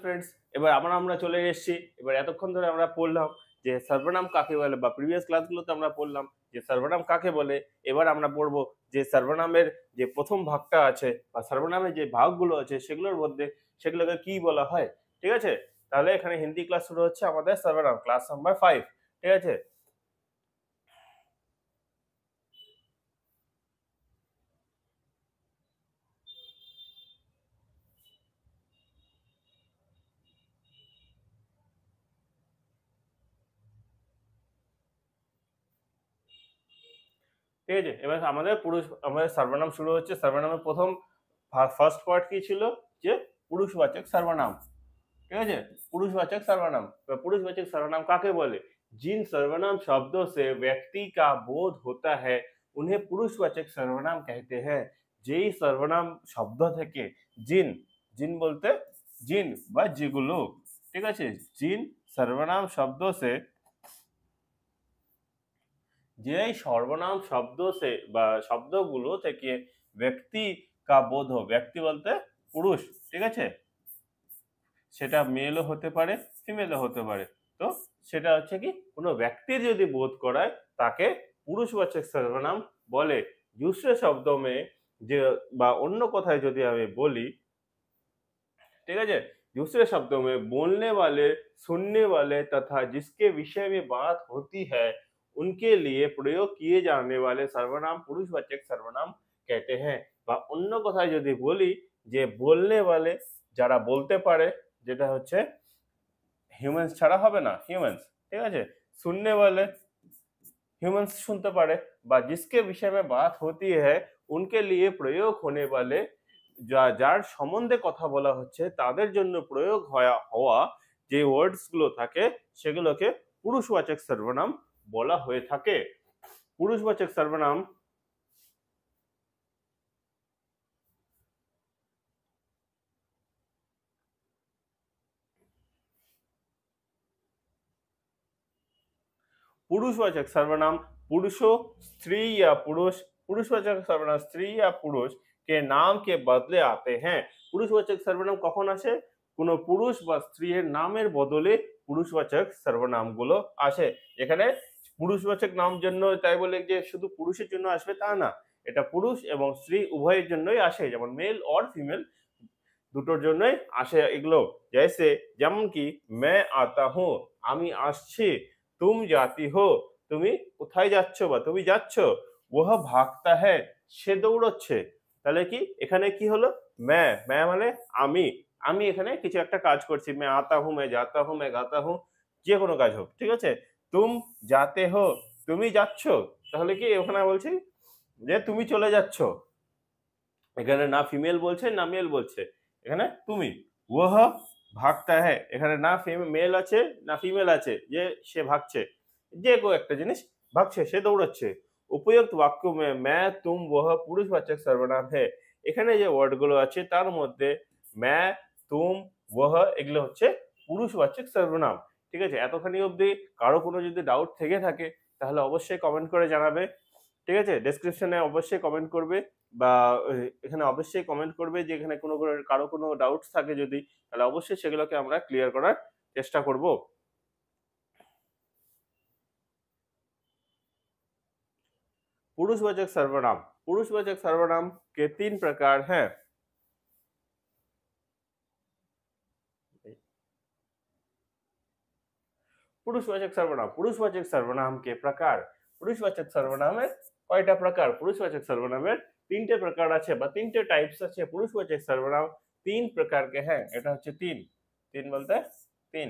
Friends, এবার আমরা চলে এসেছি। এবার এতক্ষণ ধরে আমরা পড়লাম যে সর্বনাম কাকে বলে, বা প্রিভিয়াস ক্লাসগুলোতে আমরা পড়লাম যে সর্বনাম কাকে বলে। এবার আমরা পড়বো যে সর্বনামের যে প্রথম ভাগটা আছে বা সর্বনামের যে ভাগগুলো আছে সেগুলোর মধ্যে সেগুলোকে কি বলা হয়। ঠিক আছে, তাহলে এখানে হিন্দি ক্লাস শুরু হচ্ছে আমাদের সর্বনাম ক্লাস নাম্বার 5। ঠিক আছে, ঠিক আছে। এবার আমাদের সর্বনাম শুরু হচ্ছে। সর্বনামের প্রথম ফার্স্ট পার্ট কি ছিল, যে পুরুষবাচক সর্বনাম। ঠিক আছে, पुरुषवाचक सर्वनाम। पुरुषवाचक सर्वनाम काके बोले, जिन सर्वनाम शब्दों से व्यक्ति का बोध होता है उन्हें पुरुषवाचक सर्वनाम कहते हैं। যেই সর্বনাম শব্দ থেকে জিন, জিন বলতে জিন বা যেগুলো, ঠিক আছে, জিন সর্বনাম শব্দ সে, যে সর্বনাম শব্দ সে বা শব্দগুলো থেকে ব্যক্তি কা বোধ, ব্যক্তি বলতে পুরুষ, ঠিক আছে, সেটা মেলও হতে পারে ফিমেলও হতে পারে। তো সেটা হচ্ছে কি, কোনো ব্যক্তির যদি বোধ করায় তাকে পুরুষবাচক সর্বনাম বলে। दूसरे शब्दों में যে বা অন্য কথায় যদি আমি বলি, ठीक है, दूसरे शब्दों में बोलने वाले, सुनने वाले तथा जिसके विषय में बात होती है उनके लिए प्रयोग किए जाने वाले सर्वनाम पुरुषवाचक सर्वनाम कहते हैं। বা অন্য কথায় যদি বলি, যে বলনে वाले যারা বলতে পারে, যেটা হচ্ছে হিউম্যানস ছাড়া হবে না, হিউম্যানস, ঠিক আছে, सुनने वाले ह्यूमंस सुनते पारे, বা जिसके विषय में बात होती है उनके लिए प्रयोग होने वाले, যার সম্বন্ধে কথা বলা হচ্ছে তাদের জন্য প্রয়োগ হওয়া যে ওয়ার্ডস গুলো থাকে সেগুলোকে পুরুষবাচক সর্বনাম বলা হয়ে থাকে। পুরুষবাচক সর্বনাম, पुरुषवाचक सर्वनाम पुरुषों, स्त्री या पुरुष, पुरुषवाचक सर्वनाम स्त्री या पुरुष के नाम के बदले आते हैं। पुरुषवाचक सर्वनाम कখন আসে, কোনো পুরুষ বা স্ত্রীর নামের বদলে পুরুষবাচক সর্বনামগুলো আসে। এখানে পুরুষবাচক নাম জন্য তাই বলে যে শুধু পুরুষের জন্য আসবে তা না, এটা পুরুষ এবং স্ত্রী উভয়ের জন্যই আসে, যেমন মেল অর ফিমেল দুটোর জন্যই আসে এগুলো। জैसे, যেমন কি मैं आता हूँ, আমি আসছি, तुम जाती हो, তুমি কোথায় যাচ্ছ বা তুমি যাচ্ছ, वह भागता है, সে দৌড়চ্ছে। তাহলে কি এখানে কি হলো, मैं মানে আমি, আমি এখানে কিছু একটা কাজ করছি, मैं आता हूँ, मैं जाता हूँ, मैं गाता हूँ, যে কোনো কাজ হোক, ঠিক আছে। तुम जाते हो, তুমি যাচ্ছ, তাহলে কি ওখানে বলছি যে তুমি চলে যাচ্ছ। এখানে না ফিমেল বলছে না মেল বলছে, এখানে তুমি। ওহ ভাগতা হ্যায়, এখানে না মেল আছে না ফিমেল আছে যে সে ভাগছে, যে কেউ একটা জিনিস ভাগছে, সে দৌড়াচ্ছে। উপযুক্ত বাক্য মে मैं तुम वह পুরুষবাচক সর্বনাম হে। এখানে যে ওয়ার্ড গুলো আছে তার মধ্যে मैं तुम वह এগুলো হচ্ছে পুরুষবাচক সর্বনাম। ঠিক আছে, এতখানি অবধি কারো কোনো যদি ডাউট থেকে থাকে তাহলে অবশ্যই কমেন্ট করে জানাবে। ঠিক আছে, ডেসক্রিপশনে অবশ্যই কমেন্ট করবে, বা এখানে অবশ্যই কমেন্ট করবে যে এখানে কারো কোনো ডাউটস থাকে যদি, তাহলে অবশ্যই সেগুলোকে আমরা ক্লিয়ার করার চেষ্টা করব। पुरुषवाचक सर्वनाम, पुरुषवाचक सर्वनाम के 3 प्रकार हैं। पुरुषवाचक सर्वनाम, पुरुषवाचक सर्वनाम के प्रकार, पुरुषवाचक सर्वनामेर কয়টা প্রকার, পুরুষবাচক सर्वनामेर 3টে প্রকার আছে বা 3টে টাইপস আছে। पुरुषवाचक सर्वनाम 3 प्रकार के हैं, এটা হচ্ছে 3, 3 বলতে 3,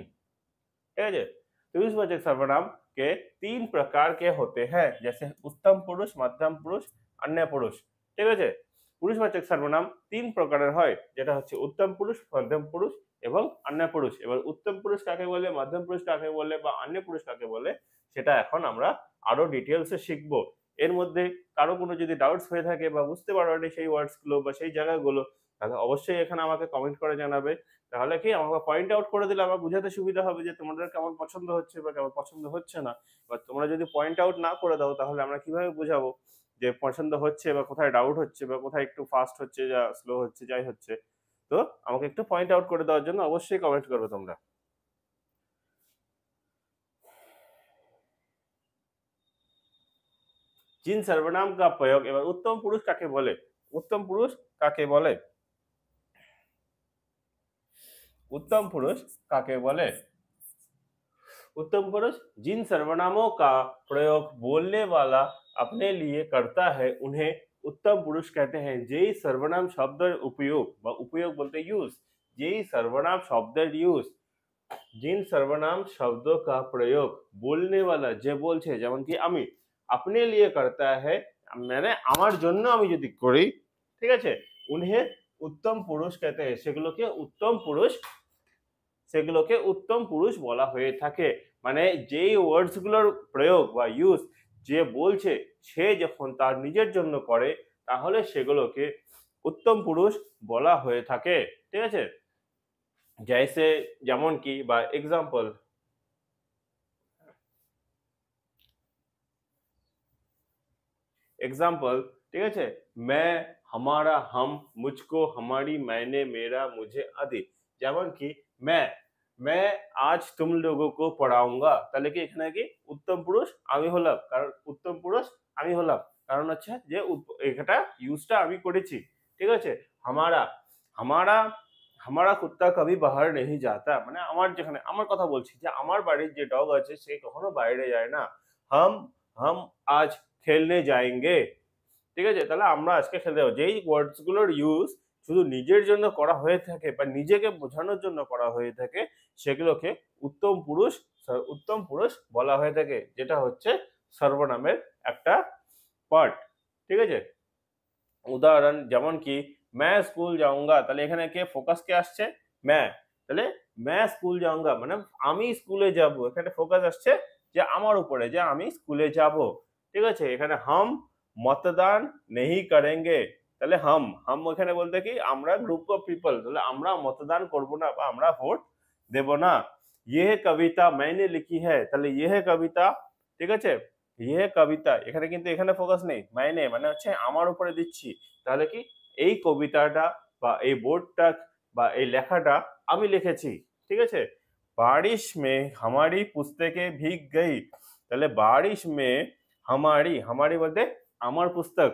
ठीक है। पुरुषवाचक सर्वनाम के 3 प्रकार के होते हैं, जैसे उत्तम पुरुष, मध्यम पुरुष, अन्य पुरुष, ঠিক আছে। পুরুষবাচক সর্বনাম 3 প্রকারের হয়, যেটা হচ্ছে উত্তম পুরুষ, মধ্যম পুরুষ এবং অন্য পুরুষ। এবার উত্তম পুরুষ কাকে বলে, মধ্যম পুরুষ কাকে বলে বা অন্য পুরুষ কাকে বলে সেটা এখন আমরা আরো ডিটেইলসে শিখব। এর মধ্যে কারো কোনো যদি ডাউটস হয়ে থাকে বা বুঝতে পারোনি সেই ওয়ার্ডস গুলো বা সেই জায়গাগুলো, তাহলে অবশ্যই এখানে আমাকে কমেন্ট করে জানাবে। তাহলে কি আমাকে পয়েন্ট আউট করে দিলে আমার বুঝাতে সুবিধা হবে যে তোমাদের কেমন পছন্দ হচ্ছে বা কেমন পছন্দ হচ্ছে না। বা তোমরা যদি পয়েন্ট আউট না করে দাও তাহলে আমরা কিভাবে বুঝাবো যে পছন্দ হচ্ছে বা কোথায় ডাউট হচ্ছে বা কোথায় একটু ফাস্ট হচ্ছে, যা স্লো হচ্ছে, যাই হচ্ছে। তো আমাকে একটু পয়েंट आउट করে দেওয়ার জন্য অবশ্যই কমেंट করবে তোমরা। जिन सर्वनाम का प्रयोग এবার উত্তম পুরুষ কাকে বলে? উত্তম পুরুষ কাকে বলে? उत्तम पुरुष काके बोले? उत्तम पुरुष जिन सर्वनामों का प्रयोग बोलने वाला अपने लिए करता है उन्हें उत्तम पुरुष कहते हैं। যেই सर्वनाम শব্দের उपयोग বা उपयोग বলতে यूज, যেই सर्वनाम শব্দের यूज, जिन सर्वनाम शब्दों का प्रयोग बोलने वाला যে বলছে, যেমন কি আমি अपने लिए करता है মানে আমার জন্য আমি যদি করি, ঠিক আছে, उन्हें उत्तम पुरुष कहते हैं, সেগুলোকে উত্তম পুরুষ, সেগুলোকে উত্তম পুরুষ বলা হয়ে থাকে। মানে যেই ওয়ার্ডস গুলোর প্রয়োগ বা ইউজ যে বলছে সে যখন তার নিজের জন্য করে তাহলে সেগুলোকে উত্তম পুরুষ বলা হয়ে থাকে, ঠিক আছে। जैसे যেমন কি বা एग्जांपल, एग्जांपल, ঠিক আছে, मैं, हमारा, हम, मुझको, हमारी, मैंने, मेरा, मुझे आदि। যেমন কি मैं आज तुम लोगों को पढ़ाऊंगा, তাহলে কি এখানে কি উত্তম পুরুষ আমি হলাম, কারণ উত্তম পুরুষ আমি হলাম কারণ হচ্ছে যে এটা ইউজটা আমি করেছি, ঠিক আছে। हमारा, हमारा, हमारा कुत्ता कभी बाहर नहीं जाता, মানে আমার যেখানে আমার কথা বলছি যে আমার বাড়ির যে ডগ আছে সে কখনো বাইরে যায় না। हम आज খেলনে जाएंगे, ঠিক আছে, তাহলে আমরা আজকে খেলতে যাবো। যেই ওয়ার্ডস গুলোর ইউজ শুধু নিজের জন্য করা হয়ে থাকে বা নিজেকে বোঝানোর জন্য করা হয়ে থাকে সেগুলোকে উত্তম পুরুষ বলা হয়ে থাকে, যেটা হচ্ছে সর্বনামের একটা পার্ট, ঠিক আছে। উদাহরণ যেমন কি मैं স্কুল जाऊंगा, তাহলে এখানে কে ফোকাস কে আসছে? मैं, তাহলে मैं স্কুল जाऊंगा মানে আমি স্কুলে যাব, এখানে ফোকাস আসছে যে আমার উপরে, যে আমি স্কুলে যাব, ঠিক আছে। এখানে हम मतदान नहीं करेंगे, তাহলে हम এখানে বলতে কি আমরা গ্রুপ অফ পিপল, তাহলে আমরা মতদান করব না বা আমরা ভোট দেব না। यह कविता मैंने लिखी है, তাহলে यह কবিতা, ঠিক আছে, यह কবিতা, এখানে কিন্তু এখানে ফোকাস নেই, मैंने মানে হচ্ছে আমার উপরে দিচ্ছি, তাহলে কি এই কবিতাটা বা এই বোর্ডটা বা এই লেখাটা আমি লিখেছি, ঠিক আছে। बारिश में हमारी पुस्तकें भीग गई, তাহলে बारिश में हमारी বলতে আমার পুস্তক,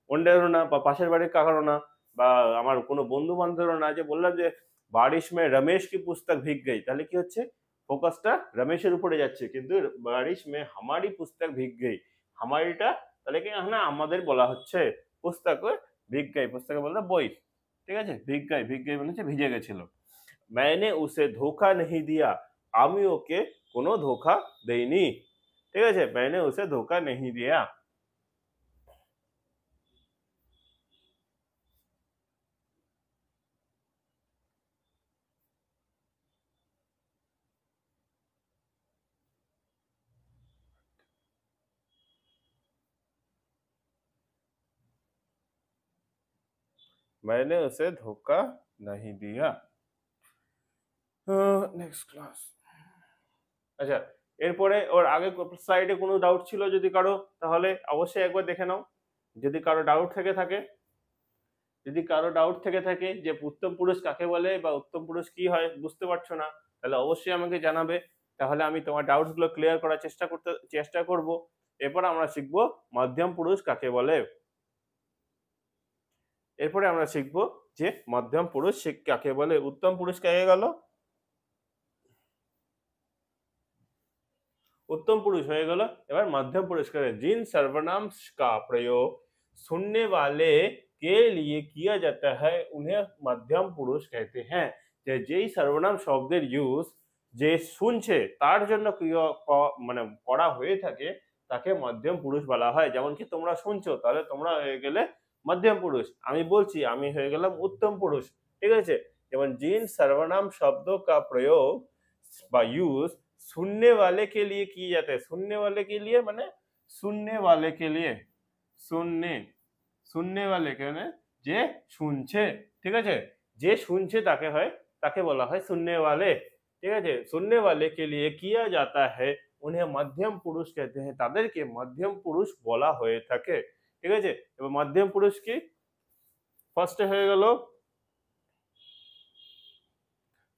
অন্যেরও না বা পাশের বাড়ির কাকারও না বা আমার কোনো বন্ধু বান্ধবেরও না, যে বললাম যে बारिश में रमेश की पुस्तक भीग गई, তাহলে কি হচ্ছে ফোকাসটা রমেশের উপরে যাচ্ছে, কিন্তু बारिश में हमारी पुस्तक भीग गई, हमारीটা তাহলে কি এখানে আমাদের বলা হচ্ছে, পুস্তক भीग गई, পুস্তকে বলতে বই, ঠিক আছে। भीग गई মানে হচ্ছে ভিজে গেছিল। मैंने उसे धोखा नहीं दिया, আমি ওকে কোনো ধোঁকা দেইনি, ঠিক আছে। मैंने उसे धोखा नहीं दिया। मैंने उसे धोखा नहीं दिया। Next class. আচ্ছা, এরপরে ওর আগে স্লাইডে কোনো ডাউট ছিল যদি কারো, তাহলে অবশ্যই একবার দেখে নাও। যদি কারো ডাউট থেকে থাকে যে উত্তম পুরুষ কাকে বলে বা উত্তম পুরুষ কি হয় বুঝতে পারছো না, তাহলে অবশ্যই আমাকে জানাবে, তাহলে আমি তোমার ডাউটস গুলো ক্লিয়ার করার চেষ্টা করব। এরপর আমরা শিখবো মধ্যম পুরুষ কাকে বলে। এরপরে আমরা শিখবো যে মধ্যম পুরুষ কাকে বলে। উত্তম পুরুষ কাকে গেল, उत्तम पुरुष हो गल। एबार मध्यम पुरुष करें, जिन सर्वनाम का प्रयोग सुनने वाले के लिए किया जाता है उन्हें मध्यम पुरुष कहते हैं। যেই সর্বনাম শব্দের ইউজ যে শুনছে তার জন্য মানে করা হয়ে থাকে তাকে মধ্যম পুরুষ বলা হয়। যেমন কি তোমরা শুনছো, তাহলে তোমরা হয়ে গেলে মধ্যম পুরুষ, আমি বলছি আমি হয়ে গেলাম উত্তম পুরুষ, ঠিক আছে। যেমন जिन सर्वनाम शब्दों का प्रयोग বা ইউজ सुनने वाले के लिए किए जाते हैं, सुनने वाले के लिए মানে सुनने वाले के लिए, सुनने वाले के মানে যে শুনছে, ঠিক আছে, যে শুনছে তাকে বলা হয় सुनने वाले, ঠিক আছে। सुनने वाले के लिए किया जाता है उन्हें मध्यम पुरुष कहते हैं, তাদেরকে মধ্যম পুরুষ বলা হয়ে থাকে, ঠিক আছে। এবার মধ্যম পুরুষ কি, ফার্স্টে হয়ে গেল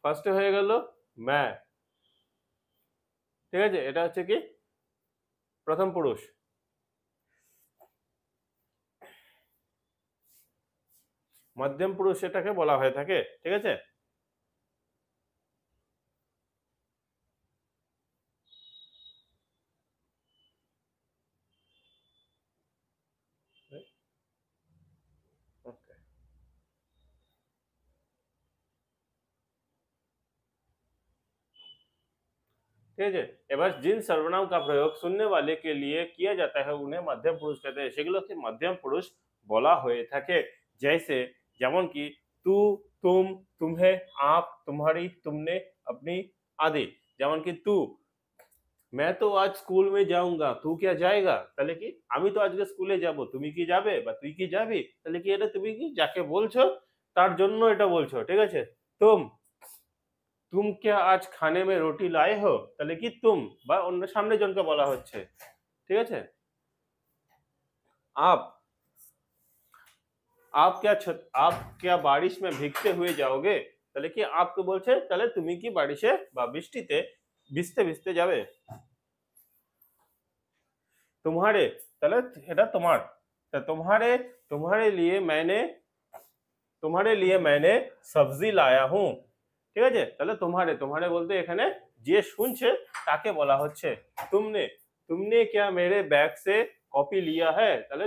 ফার্স্টে হয়ে গেল मैं, ঠিক আছে, এটা হচ্ছে কি প্রথম পুরুষ। মধ্যম পুরুষ এটাকে বলা হয়ে থাকে, ঠিক আছে। ओके, ঠিক আছে। এবার जिन सर्वनाम का प्रयोग सुनने वाले के लिए किया जाता है उन्हें मध्यम पुरुष कहते हैं, সেগুলোকে মধ্যম পুরুষ বলা হয়ে থাকে। जैसे যেমন কি तू, तुम, तुम्हें, आप, तुम्हारी, तुमने, अपनी आदि। যেমন কি तू, मैं तो आज स्कूल में जाऊंगा, तू क्या जाएगा, তাহলে কি আমি তো আজকে স্কুলে যাব, তুমি কি যাবে বা তুই কি যাবি, তাহলে কি এটা তুমি কি যাকে বলছো তার জন্য এটা বলছো, ঠিক আছে। तुम क्या आज खाने में रोटी लाए हो, তাহলে কি तुम বা অন্য সামনে জনকে বলা হচ্ছে, ঠিক আছে। आप आप क्या बारिश में भीगते हुए जाओगे, তাহলে কি আপকে বলছে, তাহলে তুমি কি বারিশে বা বৃষ্টিতে ভিজতে ভিজতে যাবে। तुम्हारे, তাহলে এটা তোমার, তা तुम्हारे लिए मैंने सब्जी लाया हूँ, ঠিক আছে। তাহলে তোমারে বলতে এখানে যে শুনছে তাকে বলা হচ্ছে तुमने क्या मेरे बैग से কপি लिया है, তাহলে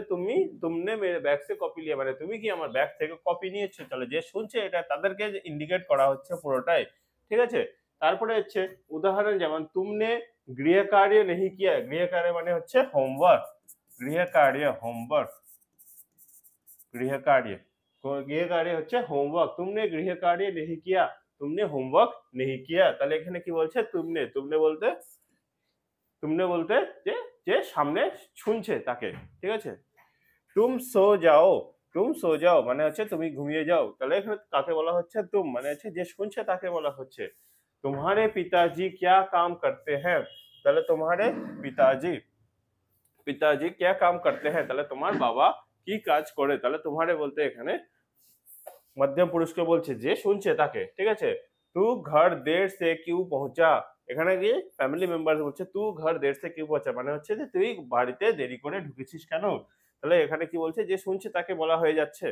तुमने मेरे बैग से कॉपी लिया মানে তুমি কি আমার ব্যাগ থেকে কপি নিয়েছো, তাহলে যে শুনছে এটা তাদেরকে ইন্ডিকেট করা হচ্ছে পুরোটাই, ঠিক আছে। তারপরে হচ্ছে উদাহরণ, যেমন तुमने गृह कार्य नहीं किया, गृह कार्य মানে হচ্ছে হোমওয়ার্ক, गृह कार्य হচ্ছে হোমওয়ার্ক, तुमने गृह कार्य नहीं किया, तुमने होमवर्क नहीं किया, তাহলে এখানে কি বলছে तुमने বলতে যে সামনে শুনছে তাকে, ঠিক আছে। तुम सो जाओ মানে হচ্ছে তুমি ঘুমিয়ে যাও, তাহলে এখানে কাকে বলা হচ্ছে तुम মানে হচ্ছে যে শুনছে তাকে বলা হচ্ছে। तुम्हारे पिताजी क्या काम करते हैं, তাহলে तुम्हारे पिताजी क्या काम करते हैं, তাহলে তোমার বাবা কি কাজ করে, তাহলে তোমারে বলতে এখানে মধ্যম পুরুষকে বলছে যে শুনছে তাকে, ঠিক আছে। तू घर देर से क्यों पहुंचा, এখানে কি ফ্যামিলি মেম্বার বলছে तू घर देर से क्यों पहुंचा মানে হচ্ছে যে তুই বাড়িতে দেরি করে ঢুকেছিস কেন, তাহলে এখানে কি বলছে যে শুনছে তাকে বলা হয়ে যাচ্ছে,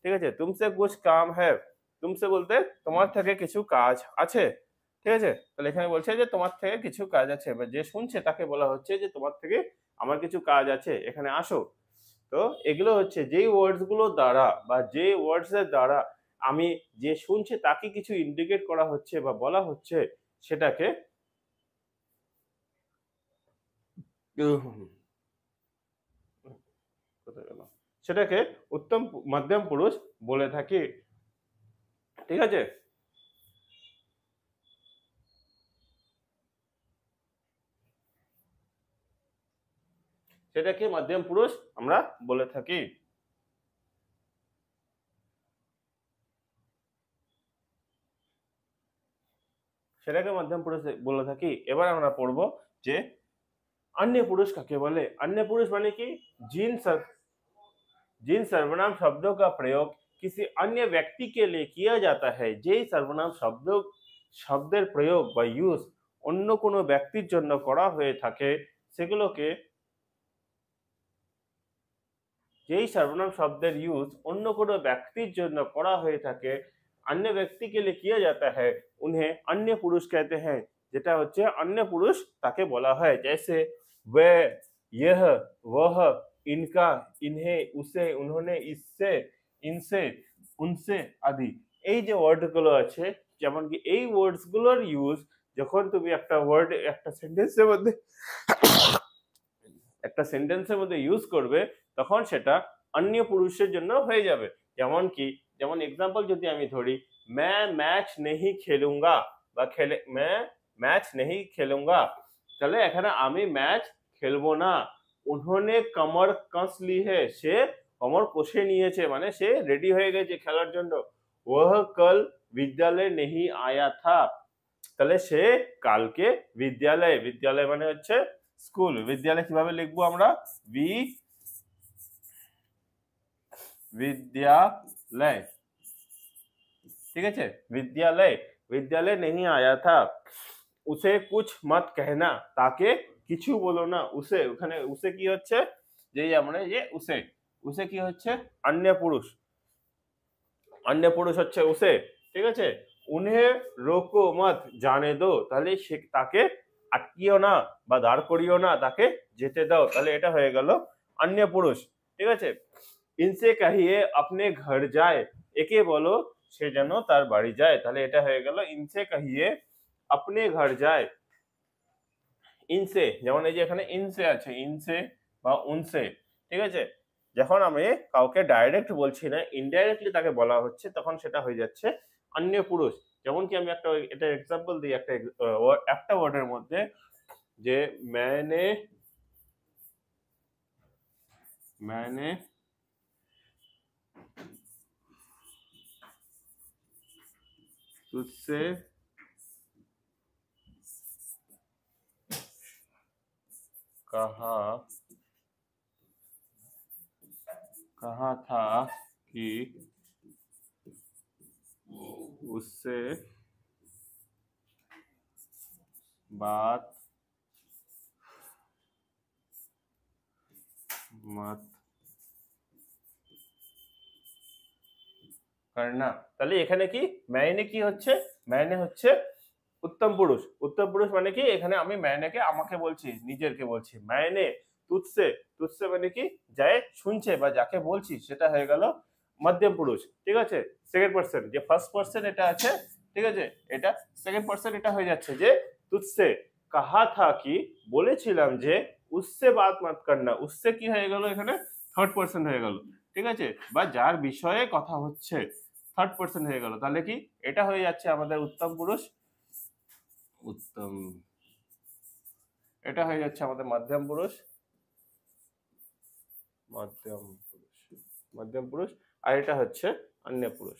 ঠিক আছে। तुमसे कुछ काम है, तुमसे বলতে তোমার থেকে কিছু কাজ আছে, ঠিক আছে। তাহলে এখানে বলছে যে তোমার থেকে কিছু কাজ আছে, বা যে শুনছে তাকে বলা হচ্ছে যে তোমার থেকে আমার কিছু কাজ আছে, এখানে আসো। তো এগুলো হচ্ছে যেই ওয়ার্ডস গুলো দ্বারা বা যে ওয়ার্ডস এর দ্বারা আমি যে শুনছে তাকে কিছু ইন্ডিকেট করা হচ্ছে বা বলা হচ্ছে সেটাকে সেটাকে উত্তম মধ্যম পুরুষ বলে থাকি, ঠিক আছে। সেটাকে মধ্যম পুরুষ আমরা বলে থাকি। সেটাকে মধ্যম পুরুষ বলে থাকি। এবার আমরা পড়ব যে अन्य पुरुष काके बोले। अन्य पुरुष माने कि जिन सर्वनाम शब्दों का प्रयोग किसी अन्य व्यक्ति के लिए किया जाता है, যেই सर्वनाम শব্দের প্রয়োগ বা ইউজ অন্য কোনো ব্যক্তির জন্য করা হয়ে থাকে সেগুলোকে, যেই सर्वनाम शब्দের ইউজ অন্য কোনো ব্যক্তির জন্য করা হয়ে থাকে, अन्य व्यक्ति के लिए किया जाता है, उन्हें अन्य पुरुष कहते हैं, যেটা হচ্ছে अन्य पुरुष তাকে বলা হয়। जैसे वह, यह, वह, इनका, इन्हें, उसे, उन्होंने, इससे, इनसे, उनसे आदि। এই যে ওয়ার্ড গুলো আছে, যেমন কি এই ওয়ার্ডস গুলোর ইউজ যখন তুমি একটা ওয়ার্ড একটা সেন্টেন্সের মধ্যে ইউজ করবে তখন সেটা অন্য পুরুষের জন্য হয়ে যাবে। যেমন এক্সাম্পল যদি আমি ধরি, मैं मैच नहीं खेलूंगा বা मैं मैच नहीं खेलूंगा, তাহলে এখানে আমি ম্যাচ খেলবো না। उन्होंने कमर कस ली है, সে কমর কষে নিয়েছে মানে সে রেডি হয়ে গেছে খেলার জন্য। वह कल विद्यालय नहीं आया था, তাহলে সে কালকে বিদ্যালয় মানে হচ্ছে স্কুল, বিদ্যালয় কিভাবে লিখবো আমরা, বিদ্যালয়, ঠিক আছে, বিদ্যালয়। विद्यालय नहीं आया था उसे कुछ मत कहना তাকে কিছু বলো না উসে ওখানে উসে কি হচ্ছে যে আমরা যে উসে উসে কি হচ্ছে अन्य पुरुष হচ্ছে উসে ঠিক আছে উन्हें रोको मत जाने दो তাহলে সে তাকে আটকিও না বা দাঁড় করিও না তাকে যেতে দাও তাহলে এটা হয়ে গেল अन्य पुरुष ঠিক আছে इनसे कहिए अपने घर जाए একে বলো সে যেন তার বাড়ি যায় তাহলে এটা হয়ে গেল इनसे कहिए अपने घर जाए इनसे যেমন এই যে এখানে इनसे আছে इनसे বা उनसे ঠিক আছে যখন আমি কাউকে ডাইরেক্ট বলছি না ইনডাইরেক্টলি তাকে বলা হচ্ছে তখন সেটা হয়ে যাচ্ছে অন্য পুরুষ যেমন কি আমি একটা এটা एग्जांपल দিই একটা ওয়ার্ডের মধ্যে যে मैंने तुझसे कहा था कि उससे बात मत करना তাহলে এখানে কি मैंने কি হচ্ছে मैंने হচ্ছে উত্তম পুরুষ মানে কি এখানে আমি मैंने কে আমাকে বলছি নিজেরকে বলছি मैंने তুজসে মানে কি যায় শুনছে বা যাকে বলছি সেটা হয়ে গেল মধ্যম পুরুষ ঠিক আছে সেকেন্ড পারসন যে ফার্স্ট পারসন এটা আছে ঠিক আছে এটা সেকেন্ড পারসন এটা হয়ে যাচ্ছে যে তুজসে कहा था कि বলেছিলাম যে उससे बात मत करना उससे কি হয়ে গেল এখানে থার্ড পারসন হয়ে গেল ঠিক আছে বা যার বিষয়ে কথা হচ্ছে থার্ড পারসন হয়ে গেল তাহলে কি এটা হয়ে যাচ্ছে আমাদের উত্তম পুরুষ এটা হয়ে যাচ্ছে আমাদের মধ্যম পুরুষ আর এটা হচ্ছে অন্য পুরুষ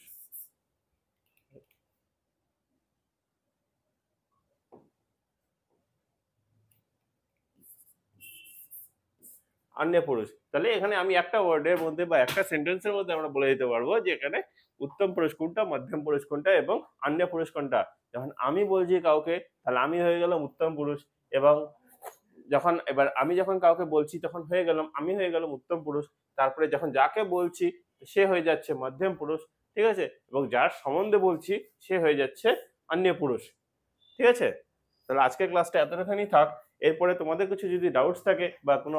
अन्य पुरुष তাহলে এখানে আমি একটা ওয়ার্ডের মধ্যে বা একটা সেন্টেন্সের মধ্যে আমরা বলে দিতে পারবো যে এখানে উত্তম পুরুষ কোনটা মধ্যম পুরুষ কোনটা এবং अन्य পুরুষ কোনটা যখন আমি বলছি কাউকে তাহলে আমি হয়ে গেলাম উত্তম পুরুষ এবং এবার আমি যখন কাউকে বলছি তখন আমি হয়ে গেলাম উত্তম পুরুষ তারপরে যখন যাকে বলছি সে হয়ে যাচ্ছে মধ্যম পুরুষ ঠিক আছে এবং যার সম্বন্ধে বলছি সে হয়ে যাচ্ছে अन्य পুরুষ ঠিক আছে তাহলে আজকের ক্লাসটা এতটাখানি থাক এরপরে তোমাদের কিছু যদি ডাউটস থাকে বা কোনো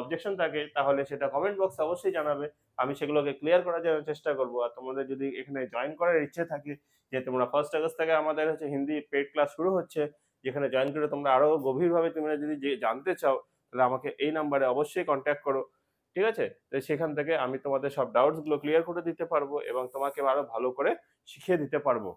অবজেকশন থাকে তাহলে সেটা কমেন্ট বক্সে অবশ্যই জানাবে আমি সেগুলোকে ক্লিয়ার করার জন্য চেষ্টা করব আর তোমাদের যদি এখানে জয়েন করার ইচ্ছে থাকে যে তোমরা 1 আগস্ট থেকে আমাদের হচ্ছে হিন্দি পেড ক্লাস শুরু হচ্ছে যেখানে জয়েন করে তোমরা আরো গভীরভাবে তোমরা যদি জানতে চাও তাহলে আমাকে এই নাম্বারে অবশ্যই কন্ট্যাক্ট করো ঠিক আছে তো সেখান থেকে আমি তোমাদের সব ডাউটস গুলো ক্লিয়ার করে দিতে পারবো এবং তোমাকে আরো ভালো করে শিখিয়ে দিতে পারবো